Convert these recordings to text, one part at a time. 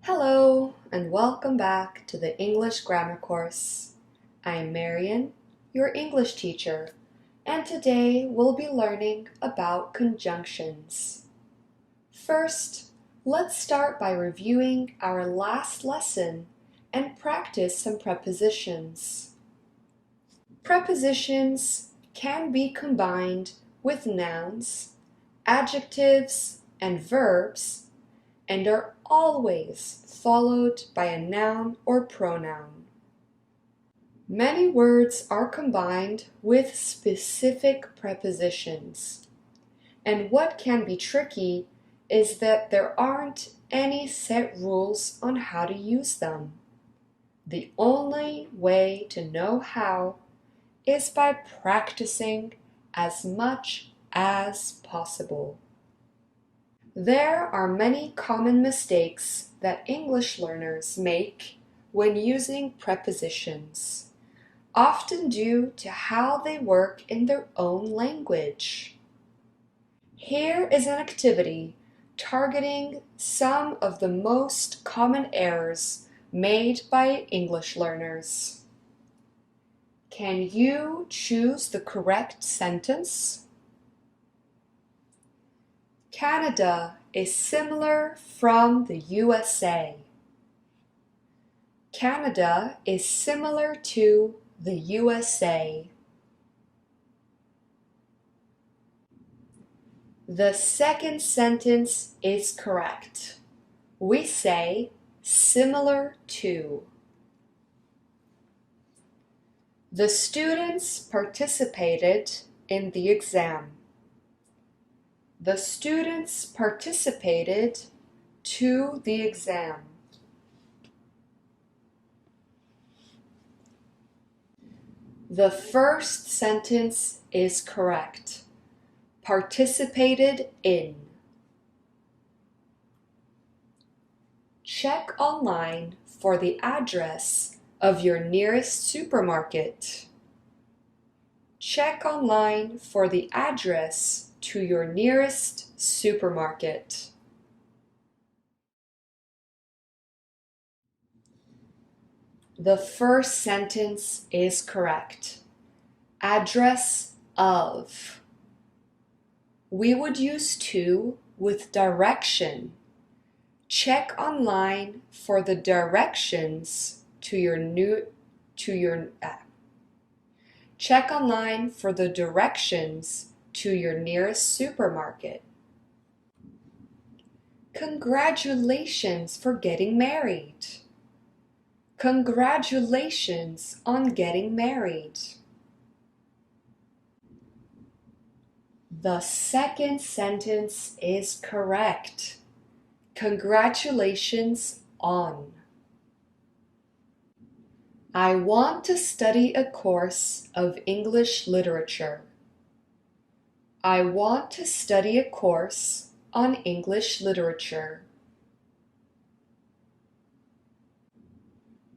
Hello, and welcome back to the English Grammar course. I'm Marian, your English teacher, and today we'll be learning about conjunctions. First, let's start by reviewing our last lesson and practice some prepositions. Prepositions can be combined with nouns, adjectives, and verbs, and are always followed by a noun or pronoun. Many words are combined with specific prepositions, and what can be tricky is that there aren't any set rules on how to use them. The only way to know how is by practicing as much as possible. There are many common mistakes that English learners make when using prepositions, often due to how they work in their own language. Here is an activity targeting some of the most common errors made by English learners. Can you choose the correct sentence? Canada is similar from the USA. Canada is similar to the USA. The second sentence is correct. We say similar to. The students participated in the exam. The students participated to the exam. The first sentence is correct. Participated in. Check online for the address of your nearest supermarket. Check online for the address to your nearest supermarket. The first sentence is correct. Address of. We would use to with direction. Check online for the directions to your Check online for the directions to your nearest supermarket. Congratulations for getting married. Congratulations on getting married. The second sentence is correct. Congratulations on. I want to study a course of English literature. I want to study a course on English literature.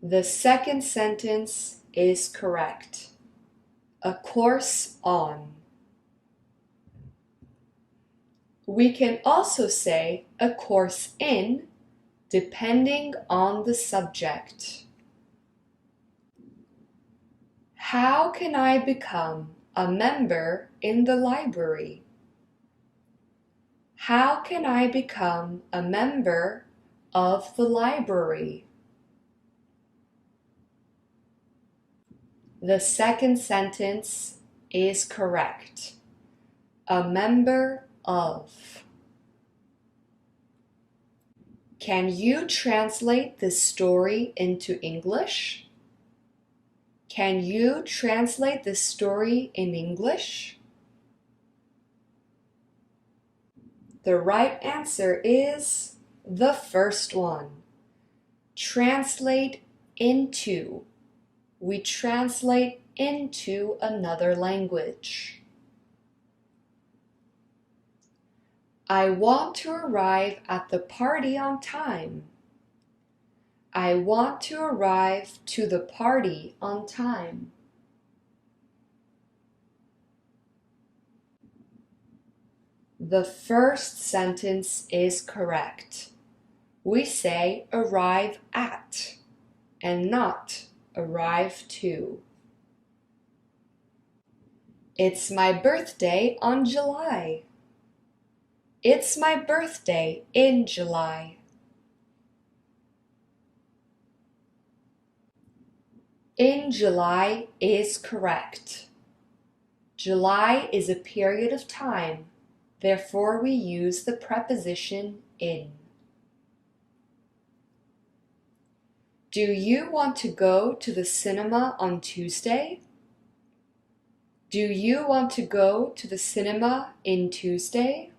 The second sentence is correct. A course on. We can also say a course in, depending on the subject. How can I become a member in the library? How can I become a member of the library? The second sentence is correct. A member of. Can you translate this story into English? Can you translate this story in English? The right answer is the first one. Translate into. We translate into another language. I want to arrive at the party on time. I want to arrive to the party on time. The first sentence is correct. We say arrive at and not arrive to. It's my birthday on July. It's my birthday in July. In July is correct. July is a period of time, therefore we use the preposition in. Do you want to go to the cinema on Tuesday? Do you want to go to the cinema in Tuesday?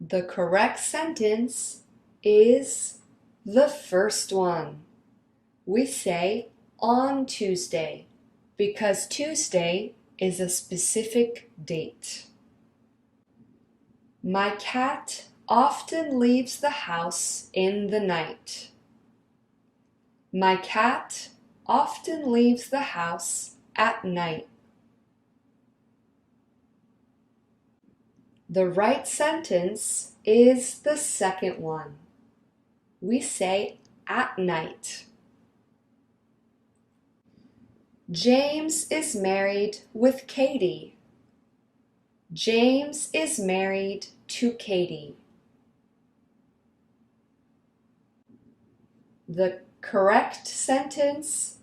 The correct sentence is the first one. We say on Tuesday because Tuesday is a specific date. My cat often leaves the house in the night. My cat often leaves the house at night. The right sentence is the second one. We say at night. James is married with Katie. James is married to Katie. The correct sentence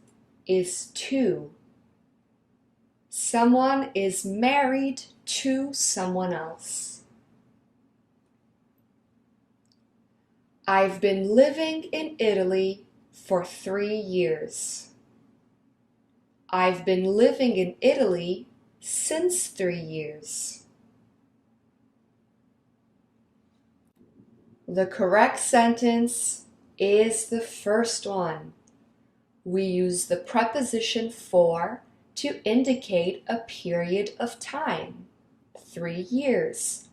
is to. Someone is married to someone else. I've been living in Italy for 3 years. I've been living in Italy since 3 years. The correct sentence is the first one. We use the preposition for to indicate a period of time, 3 years.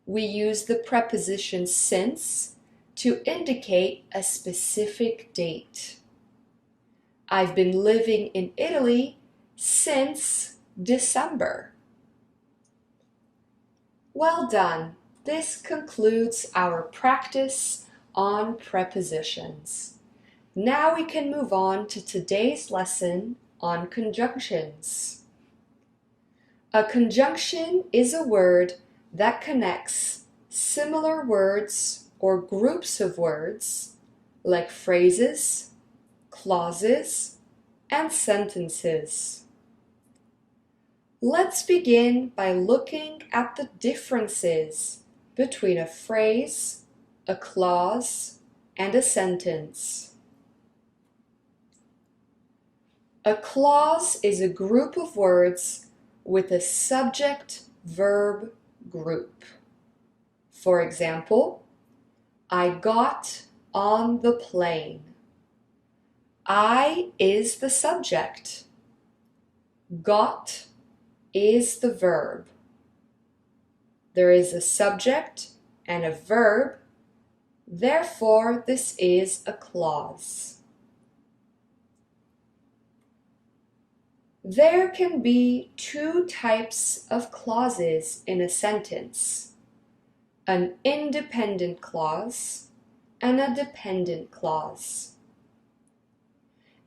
We use the preposition since to indicate a specific date. I've been living in Italy since December. Well done. This concludes our practice on prepositions. Now we can move on to today's lesson on conjunctions. A conjunction is a word that connects similar words or groups of words like phrases, clauses, and sentences. Let's begin by looking at the differences between a phrase, a clause, and a sentence. A clause is a group of words with a subject-verb group. For example, I got on the plane. I is the subject. Got is the verb. There is a subject and a verb, therefore this is a clause. There can be 2 types of clauses in a sentence: an independent clause and a dependent clause.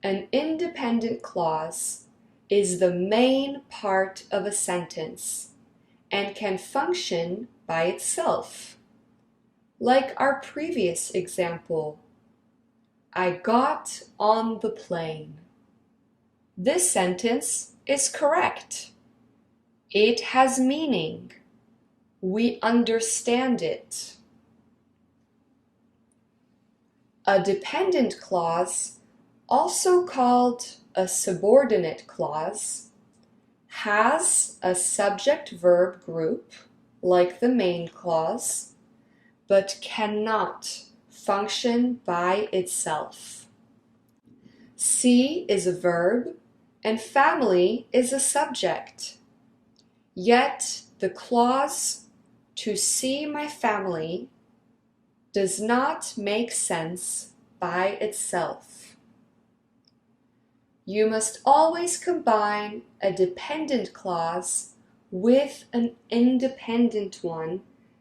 An independent clause is the main part of a sentence and can function by itself. Like our previous example, I got on the plane. This sentence is correct. It has meaning. We understand it. A dependent clause, also called a subordinate clause, has a subject-verb group like the main clause, but cannot function by itself. See is a verb and family is a subject. Yet the clause to see my family does not make sense by itself. You must always combine a dependent clause with an independent one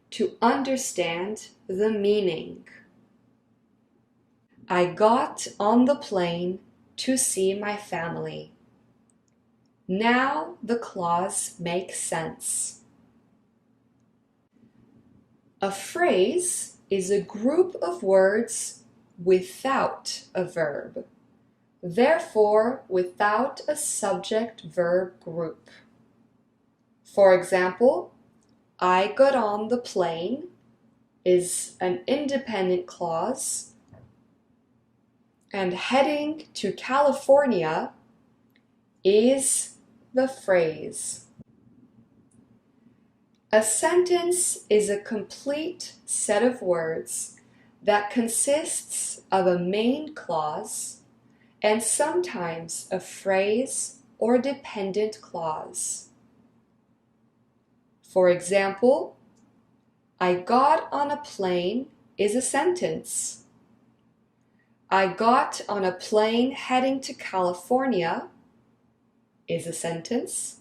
to understand the meaning. I got on the plane to see my family. Now the clause makes sense. A phrase is a group of words without a verb, therefore without a subject-verb group. For example, I got on the plane is an independent clause, and heading to California is the phrase. A sentence is a complete set of words that consists of a main clause and sometimes a phrase or dependent clause. For example, I got on a plane is a sentence. I got on a plane heading to California is a sentence.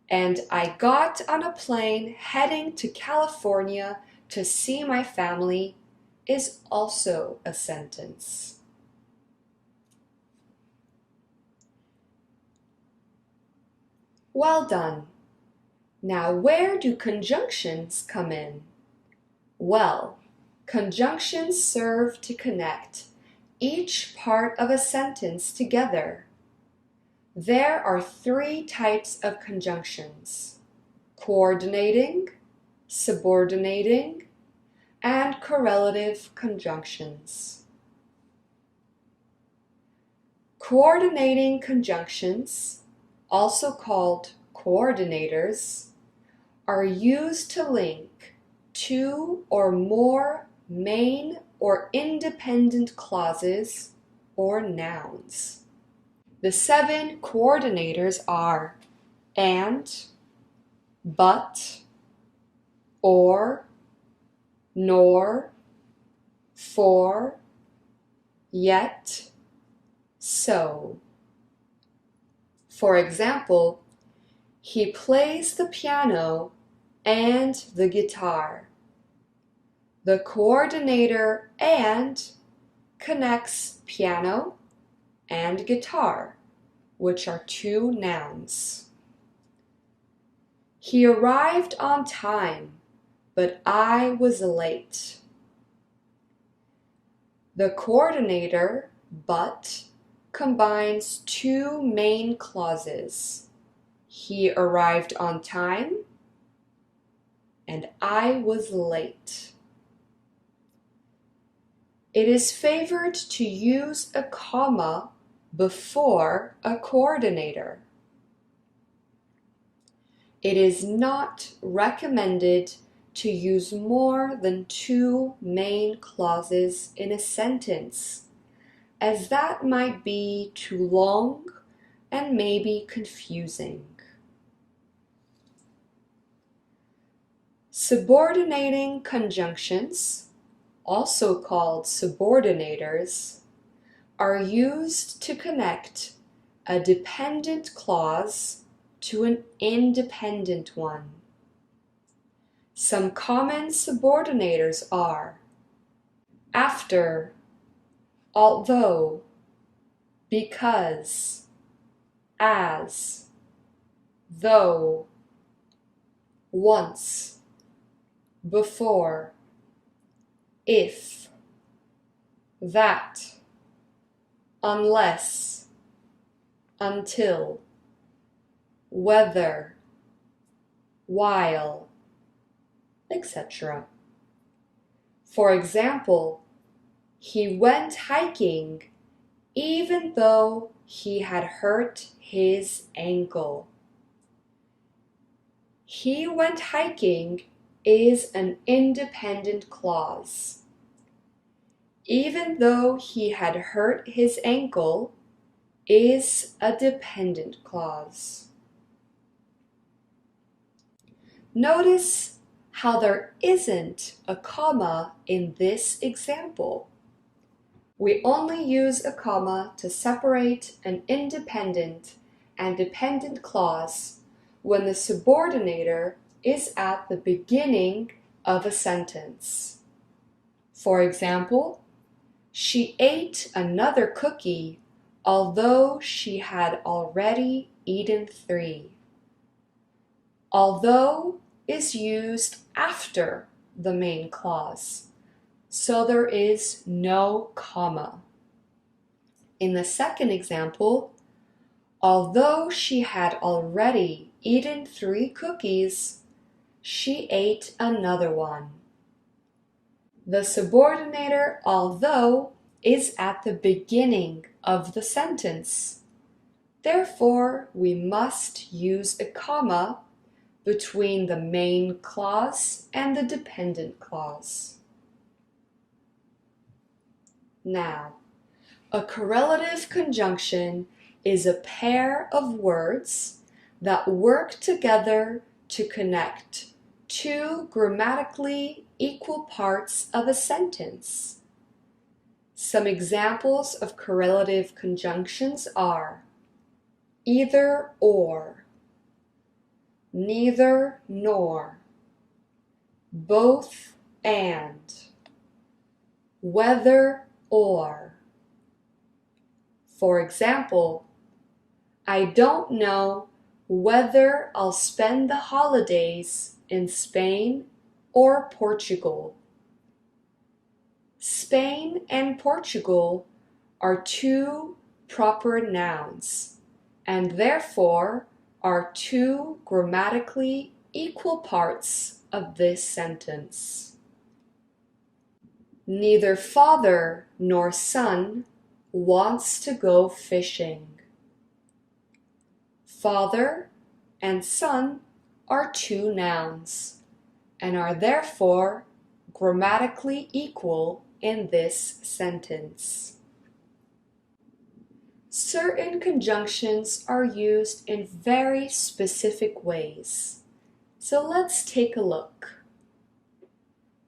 And I got on a plane heading to California to see my family is also a sentence. Well done. Now, where do conjunctions come in? Well, conjunctions serve to connect each part of a sentence together. There are three types of conjunctions: coordinating, subordinating, and correlative conjunctions. Coordinating conjunctions, also called coordinators, are used to link two or more main or independent clauses or nouns. The 7 coordinators are and, but, or, nor, for, yet, so. For example, he plays the piano and the guitar. The coordinator and connects piano and guitar, which are 2 nouns. He arrived on time, but I was late. The coordinator, but, combines 2 main clauses. He arrived on time, and I was late. It is favored to use a comma before a coordinator. It is not recommended to use more than 2 main clauses in a sentence, as that might be too long and maybe confusing. Subordinating conjunctions, also called subordinators, are used to connect a dependent clause to an independent one. Some common subordinators are after, although, because, as, though, once, before, if, that, unless, until, whether, while, etc. For example, he went hiking even though he had hurt his ankle. He went hiking is an independent clause. Even though he had hurt his ankle is a dependent clause. Notice how there isn't a comma in this example. We only use a comma to separate an independent and dependent clause when the subordinator is at the beginning of a sentence. For example, she ate another cookie although she had already eaten 3. Although is used after the main clause, so there is no comma. In the second example, although she had already eaten 3 cookies, she ate another one. The subordinator although is at the beginning of the sentence. Therefore, we must use a comma between the main clause and the dependent clause. Now, a correlative conjunction is a pair of words that work together to connect 2 grammatically equal parts of a sentence. Some examples of correlative conjunctions are either or, neither nor, both and, whether or. For example, I don't know whether I'll spend the holidays in Spain or Portugal. Spain and Portugal are 2 proper nouns, and therefore are 2 grammatically equal parts of this sentence. Neither father nor son wants to go fishing. Father and son are 2 nouns and are therefore grammatically equal in this sentence. Certain conjunctions are used in very specific ways. So let's take a look.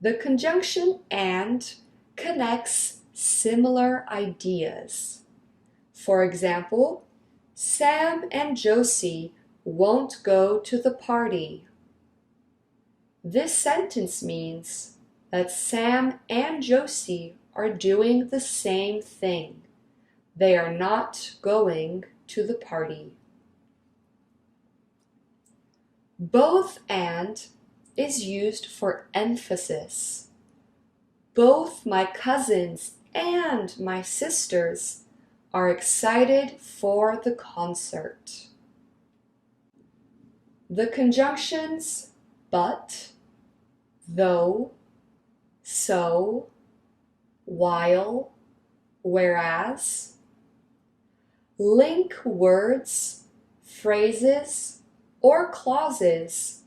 The conjunction and connects similar ideas. For example, Sam and Josie won't go to the party. This sentence means that Sam and Josie are doing the same thing. They are not going to the party. Both and is used for emphasis. Both my cousins and my sisters are excited for the concert. The conjunctions but, though, so, while, whereas link words, phrases, or clauses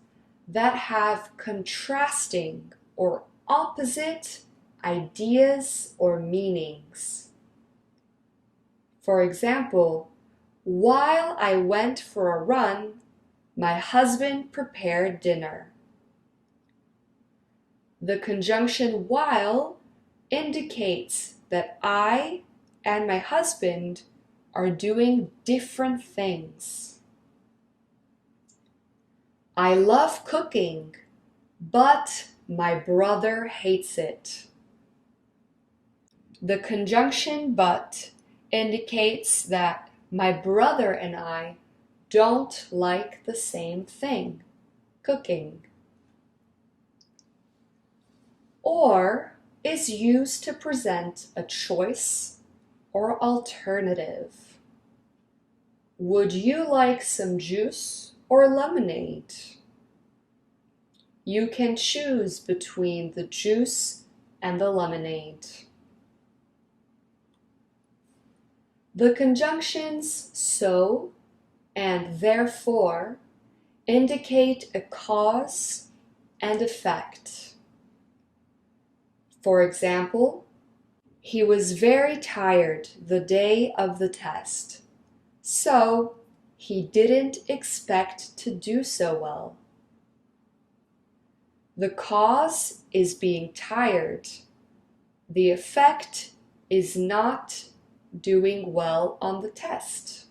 that have contrasting or opposite ideas or meanings. For example, while I went for a run, my husband prepared dinner. The conjunction while indicates that I and my husband are doing different things. I love cooking, but my brother hates it. The conjunction but indicates that my brother and I don't like the same thing, cooking. Or is used to present a choice or alternative. Would you like some juice or lemonade? You can choose between the juice and the lemonade. The conjunctions so and therefore indicate a cause and effect. For example, he was very tired the day of the test, so he didn't expect to do so well. The cause is being tired. The effect is not doing well on the test.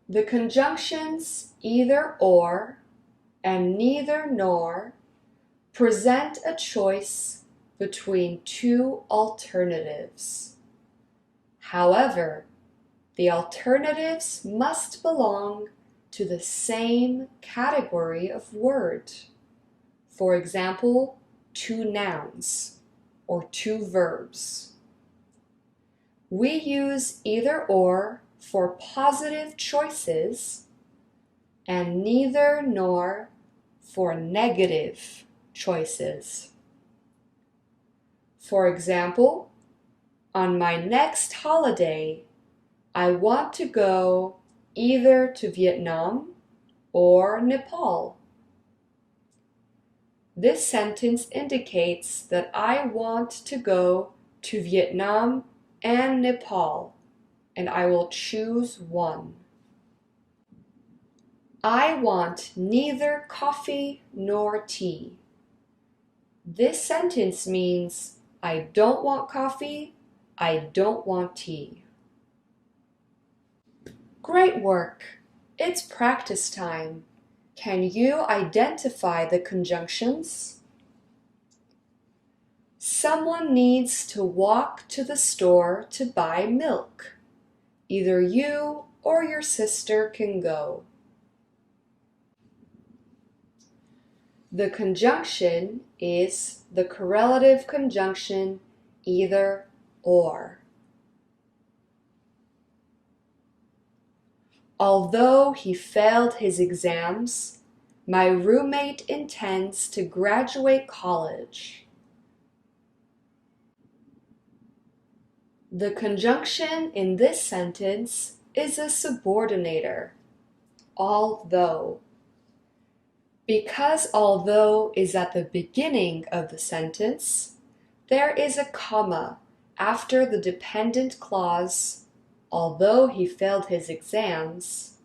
The conjunctions either or and neither nor present a choice between two alternatives. However, the alternatives must belong to the same category of word. For example, two nouns or two verbs. We use either or for positive choices and neither nor for negative choices. For example, on my next holiday, I want to go either to Vietnam or Nepal. This sentence indicates that I want to go to Vietnam and Nepal, and I will choose one. I want neither coffee nor tea. This sentence means I don't want coffee, I don't want tea. Great work! It's practice time. Can you identify the conjunctions? Someone needs to walk to the store to buy milk. Either you or your sister can go. The conjunction is the correlative conjunction either or. Although he failed his exams, my roommate intends to graduate college. The conjunction in this sentence is a subordinator, although. Because although is at the beginning of the sentence, there is a comma after the dependent clause, although he failed his exams.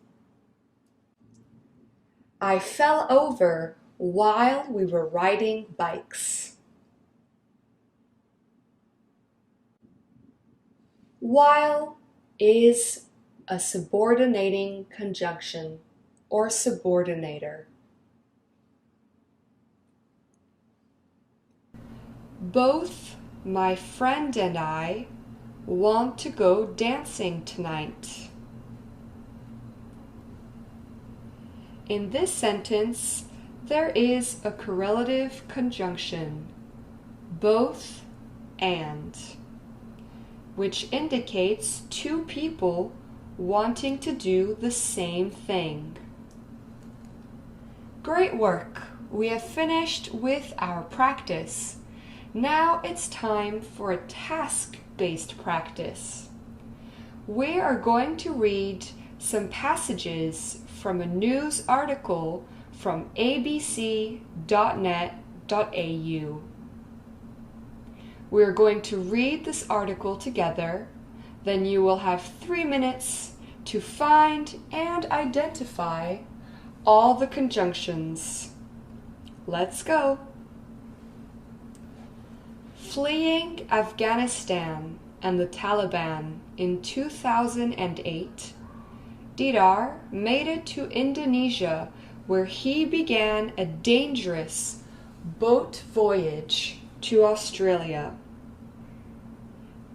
I fell over while we were riding bikes. While is a subordinating conjunction or subordinator. Both my friend and I want to go dancing tonight. In this sentence, there is a correlative conjunction, both and, which indicates two people wanting to do the same thing. Great work! We have finished with our practice. Now it's time for a task-based practice. We are going to read some passages from a news article from abc.net.au. We're going to read this article together, then you will have 3 minutes to find and identify all the conjunctions. Let's go! Fleeing Afghanistan and the Taliban in 2008, Didar made it to Indonesia, where he began a dangerous boat voyage to Australia.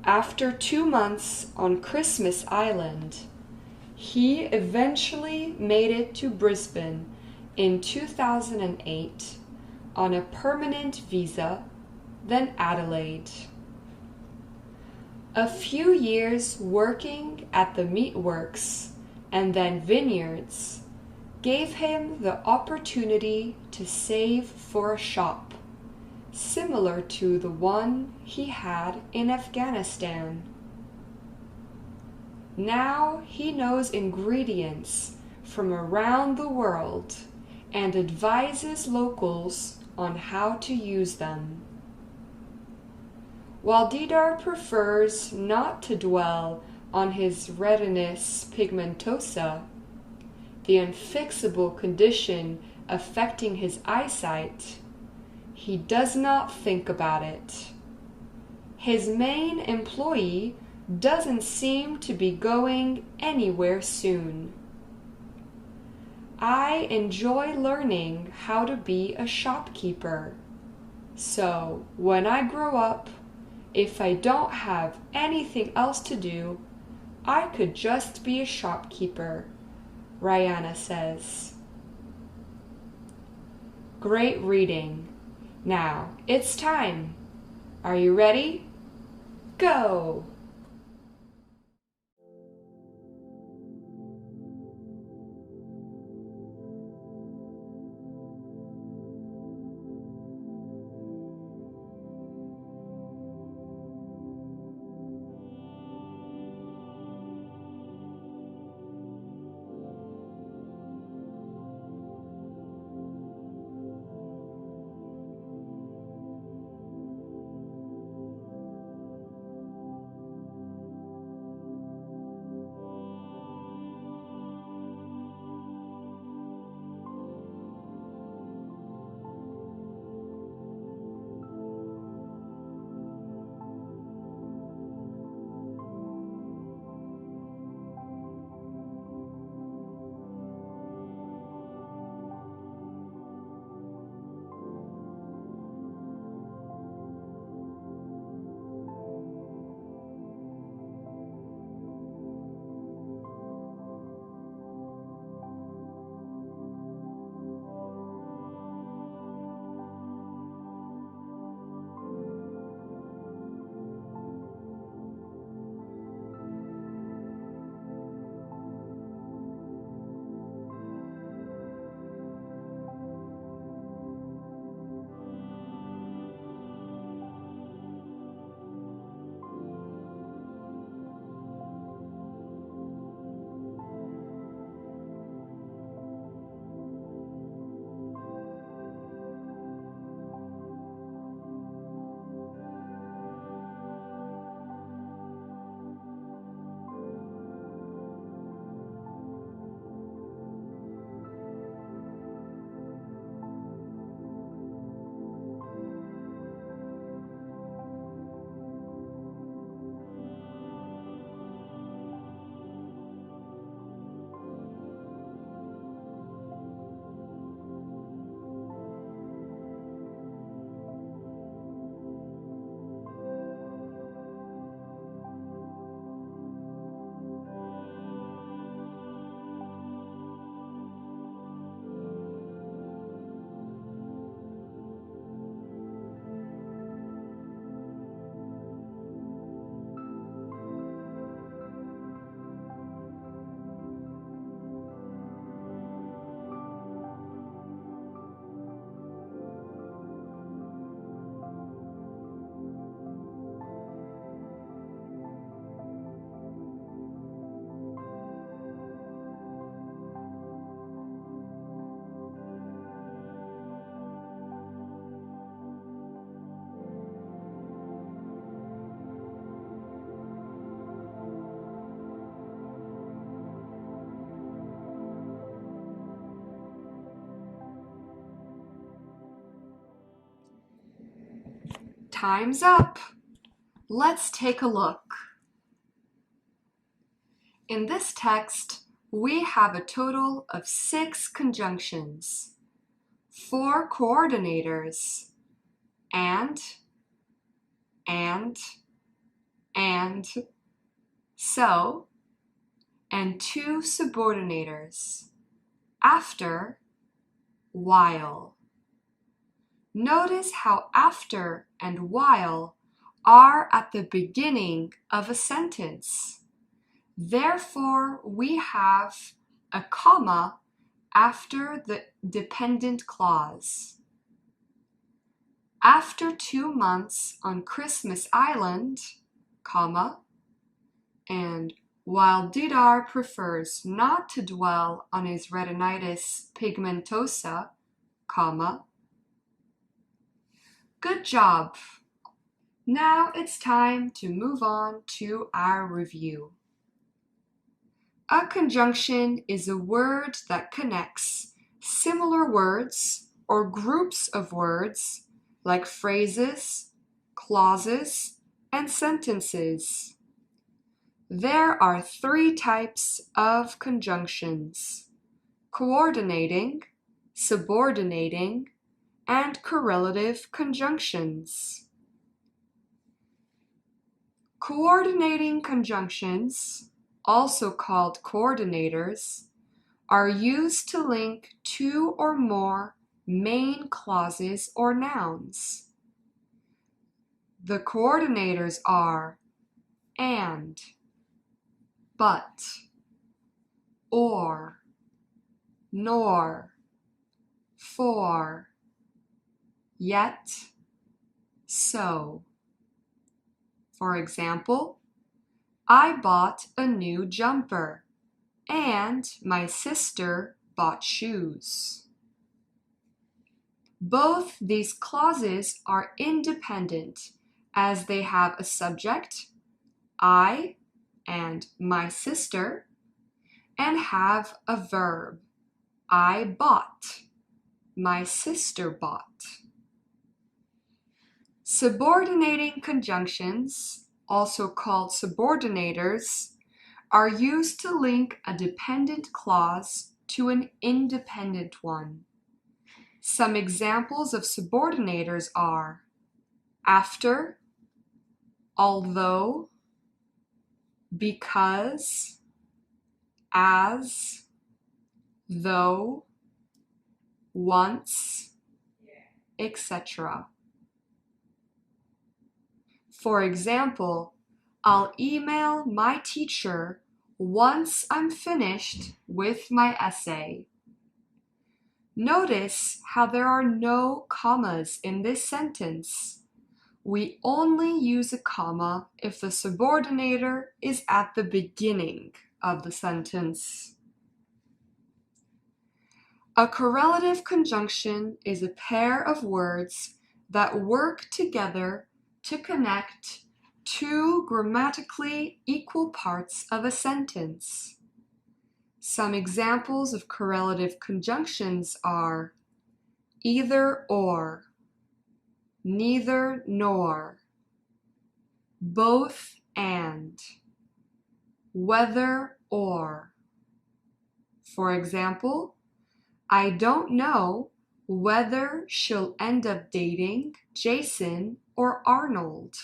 After 2 months on Christmas Island, he eventually made it to Brisbane in 2008 on a permanent visa, then Adelaide. A few years working at the meatworks and then vineyards gave him the opportunity to save for a shop, similar to the one he had in Afghanistan. Now he knows ingredients from around the world and advises locals on how to use them. While Didar prefers not to dwell on his retinitis pigmentosa, the unfixable condition affecting his eyesight, he does not think about it. His main employee doesn't seem to be going anywhere soon. I enjoy learning how to be a shopkeeper. So when I grow up, if I don't have anything else to do, I could just be a shopkeeper, Rihanna says. Great reading. Now it's time. Are you ready? Go! Time's up. Let's take a look. In this text, we have a total of 6 conjunctions, 4 coordinators, and, so, and 2 subordinators, after, while. Notice how after and while are at the beginning of a sentence. Therefore, we have a comma after the dependent clause. After 2 months on Christmas Island, comma, and while Didar prefers not to dwell on his retinitis pigmentosa, comma. Good job! Now it's time to move on to our review. A conjunction is a word that connects similar words or groups of words like phrases, clauses, and sentences. There are 3 types of conjunctions: coordinating, subordinating, and correlative conjunctions. Coordinating conjunctions, also called coordinators, are used to link two or more main clauses or nouns. The coordinators are and, but, or, nor, for, yet, so. For example, I bought a new jumper, and my sister bought shoes. Both these clauses are independent as they have a subject, I and my sister, and have a verb, I bought, my sister bought. Subordinating conjunctions, also called subordinators, are used to link a dependent clause to an independent one. Some examples of subordinators are after, although, because, as, though, once, etc. For example, I'll email my teacher once I'm finished with my essay. Notice how there are no commas in this sentence. We only use a comma if the subordinator is at the beginning of the sentence. A correlative conjunction is a pair of words that work together to connect two grammatically equal parts of a sentence. Some examples of correlative conjunctions are either or, neither nor, both and, whether or. For example, I don't know whether she'll end up dating Jason or Arnold.